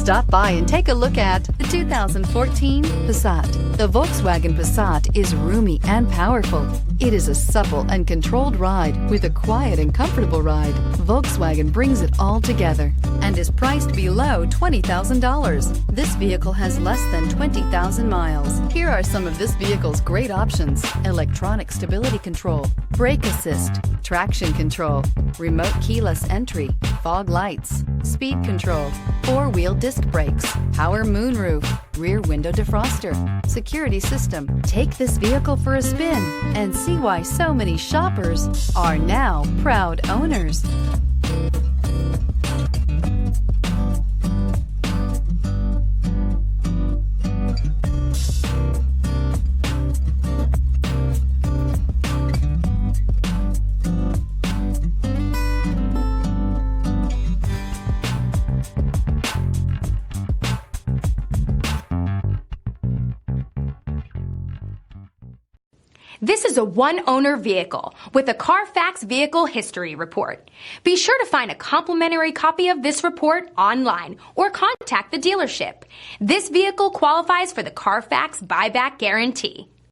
Stop by and take a look at the 2014 Passat. The Volkswagen Passat is roomy and powerful. It is a supple and controlled ride with a quiet and comfortable ride. Volkswagen brings it all together and is priced below $20,000. This vehicle has less than 20,000 miles. Here are some of this vehicle's great options: electronic stability control, brake assist, traction control, remote keyless entry, fog lights, speed control, four-wheel disc brakes, power moonroof, rear window defroster, security system. Take this vehicle for a spin and see why so many shoppers are now proud owners. This is a one-owner vehicle with a Carfax Vehicle History Report. Be sure to find a complimentary copy of this report online or contact the dealership. This vehicle qualifies for the Carfax Buyback Guarantee.